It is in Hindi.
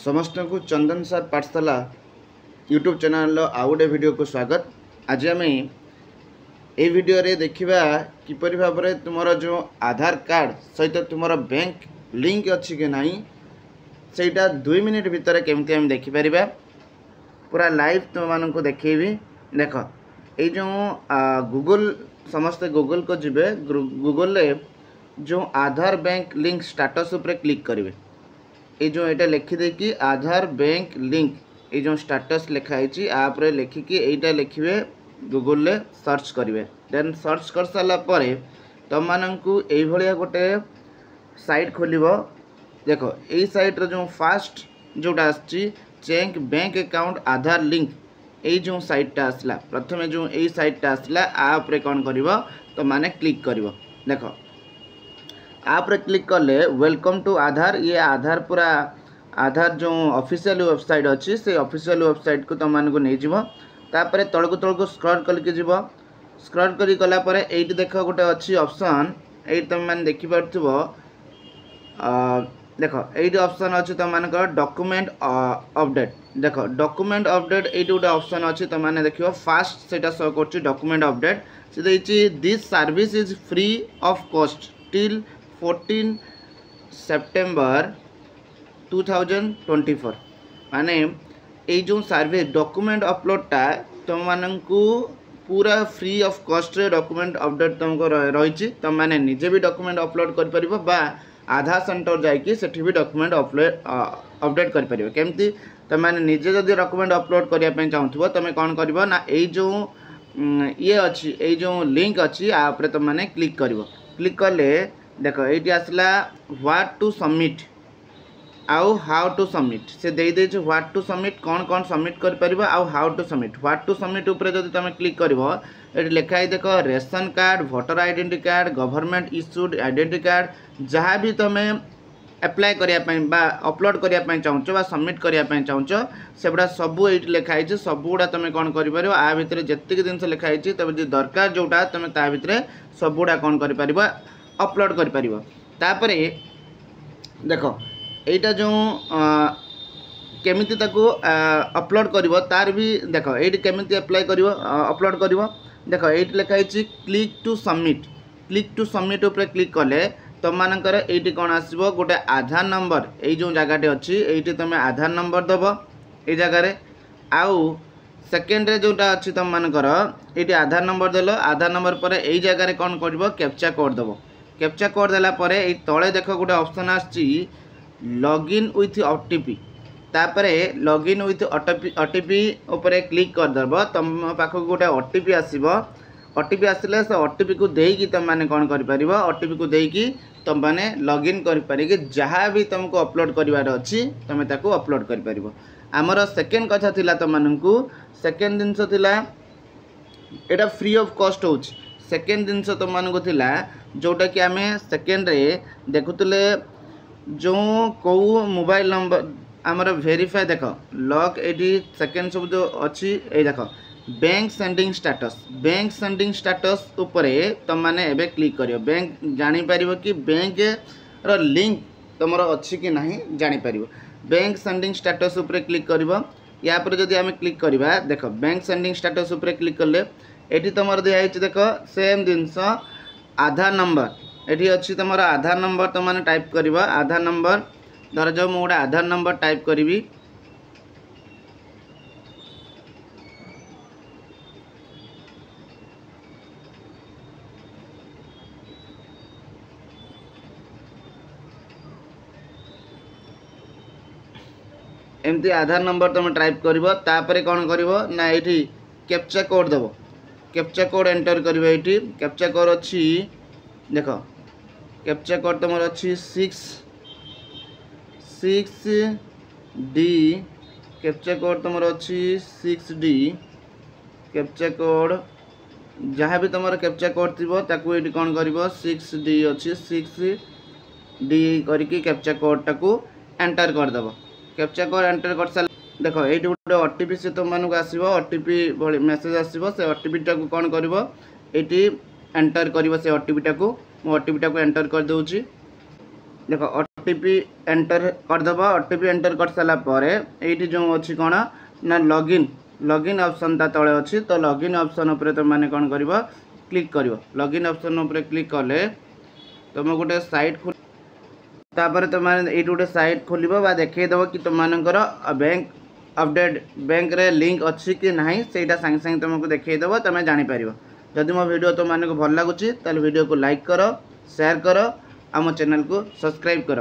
समस्त को चंदन सर पाठशाला यूट्यूब चैनल आउ गोटे वीडियो को स्वागत। आज आम ये वीडियो रे देखिबा किपरि भाव में तुमर जो आधार कार्ड सहित तुमर बैंक लिंक अच्छी कि नहीं सेटा 2 मिनिट भितर केमती आम देखिपर पूरा लाइव तुम मान को देखेबी। देख ये जो गूगल समस्ते गूगल को जिबे गूगल रे जो आधार बैंक लिंक स्टेटस उपरे क्लिक करेंगे। ये जो यहाँ लिखिदे कि आधार बैंक लिंक ये जो स्टेटस लिखाई आप लिखिकी यहीटा लिखे गूगल रे सर्च करेंगे। देन सर्च कर सारा पर तुम मानू ये गोटे साइट खोल। देख यही साइट जो फास्ट जोटा आसी चेक बैंक अकाउंट आधार लिंक ये जो साइटा आसला प्रथम जो यही साइटा आसला आप कौन कर तो माने क्लिक कर। देख आप क्लिक कले वेलकम टू आधार ये आधार पूरा आधार जो ऑफिशियल वेबसाइट अच्छी से ऑफिशियल वेबसाइट को तुम मानक नहीं जीव। तापर तलको तलको स्क्रॉल करके जीव। स्क्रॉल करी गला पर एटी देख गोटे अच्छी ऑप्शन ये तुम मैंने देखि पारथिबो। देख ये ऑप्शन अच्छी तुम मानक डॉक्यूमेंट अपडेट। देख डॉक्यूमेंट अपडेट ये गोटे ऑप्शन अच्छी तुम मैंने देख फास्ट से शो कर डॉक्यूमेंट अपडेट से देखिए this service is free of cost till 14 September 2024 माने ये जो सर्विस डॉक्यूमेंट अपलोडटा तुम मानू पूरा फ्री ऑफ कॉस्ट रे डॉक्यूमेंट अपडेट तुमको रही। तुम मैंने निजे भी डॉक्यूमेंट अपलोड कर परिबो बा आधार सेंटर जाइए सेठी भी डॉक्यूमेंट अपडेट कर परिबो। केमती तुम मैंने निजे जदि डॉक्यूमेंट अपलोड करने चाहूँ तुम कौन कर ना ये जो ये अच्छी ये जो लिंक अच्छी आप तुम मैंने क्लिक कर। क्लिक कले देख ये आसला व्हाट टू सबमिट आउ हाउ टू सबमिट से दे दे व्हाट टू सबमिट कौन कौन सबमिट कर परिबो आउ how to submit. What to submit ऊपर जब तुम क्लिक करिवो ये लिखाई देख ration card voter identity card government issued identity card जहाँ भी तुम अप्लाई करने अपलोड करने चाहो सबमिट करने चाहो से गुड़ा सबू ये लिखाई सब गुड़ा तुम कौन कर आ भितर जितकी जिन लिखाई तुम जो दरकार जोटा तुम ता भितर सब गुड़ा कौन कर अपलोड कर पारिबो। तापरे देख एटा जो केमिति ताको अपलोड करिवो तार भी देख ये केमिति अप्लाई करिवो अपलोड करिवो। देख ये लिखाई click to submit. Click to submit ऊपर क्लिक कले तुम मानकर ये कौन आसो गोटे आधार नंबर ये जो जगह अच्छी ये तुम आधार नंबर दब ये जगार आउ सेकेंड जोटा अच्छी तुम मानकर ये आधार नंबर देल आधार नंबर पर यही जगह कौन कर कैप्चा कोड दब। कैप्चा कोड देला परे ये तले देख गोटे ऑप्शन आछि लॉगिन विथ ओटीपी। तापरे लॉगिन विथ ओटीपी ऊपर क्लिक करदेव तुम पाख गोटे ओटीपी आसीबो। ओटीपी आसिले से ओटीपी को देकी तुम माने कौन कर परिबो ओटीपी को देकी तुम माने लॉगिन कर परिके जहाँ भी तुमको अपलोड करिवार अछि तुम ताको अपलोड कर परिबो। हमर सेकेंड कथा थिला तुम मानकू सेकेंड जिंस थिला एटा फ्री ऑफ कॉस्ट होछि। सेकेंड जिनस तुम मानक थिला जोटा कि आम सेकेंड रे देखुले जो कौ मोबाइल नंबर आमर वेरीफाई देख लॉक ये सेकेंड सब जो अच्छी ये देख bank sending status. Bank sending status उपरे तुम माने एबे क्लिक करियो बैंक जानी पारिबो कि बैंक रो लिंक तुमरो अच्छी कि नहीं जानी पारिबो। बैंक सेंडिंग स्टेटस उपरे क्लिक करिबो। या पर जदि आम क्लिक करबा देख बैंक सेंडिंग स्टेटस उपरे क्लिक करले एटी तुम दिखाई देख सेम जिनस आधार नंबर एटी अच्छी तुम आधार नंबर तुम मैंने टाइप कर आधार नंबर धर जाओ मुझे आधार नंबर टाइप करी एमती आधार नंबर तुम टाइप कर कौन कर ना ये कैप्चा कोड दब। कैप्चा कोड एंटर करिवे एटी कैप्चा कोड अच्छी देख कैप्चा कोड तुम अच्छी 6D कैप्चा कोड तुम अच्छी 6D कैप्चा कोड जहाँ भी तुम कैप्चा कोड थी ताकू ये कौन कर 6D अच्छी 6D करके कैप्चा कोड टाकू एंटर करदेव। कैप्चा कोड एंटर कर सारे देख ये गोटे ओटीपी से तुम मानक आसो ओटीपी भाई मेसेज आसो से ओटीपी टाक कौन कर ये एंटर कर से ओटीपी टाक ओटीपी टाक एंटर कर दूची। देख ओटीपी एंटर करदेव। ओटीपी एंटर कर सारा पर ये जो अच्छी कौन ना लॉगिन लॉगिन ऑप्शन ता तले अच्छी तो लॉगिन ऑप्शन उपर तुम मैंने कौन कर क्लिक कर लॉगिन ऑप्शन उपर क्लिक कले तुम गोटे साइट खोल तापर तुम ये गोटे साइट खोल देखईदेव कि तुम मानकर बैंक अपडेट बैंक रे लिंक अच्छी कि नहीं सेटा सांगे सांगे तुमको देखईदेव तुम जापर। जदि मो वीडियो तुम मानक भल लगुच ताल वीडियो को लाइक कर शेयर कर आम चैनल को सब्सक्राइब कर।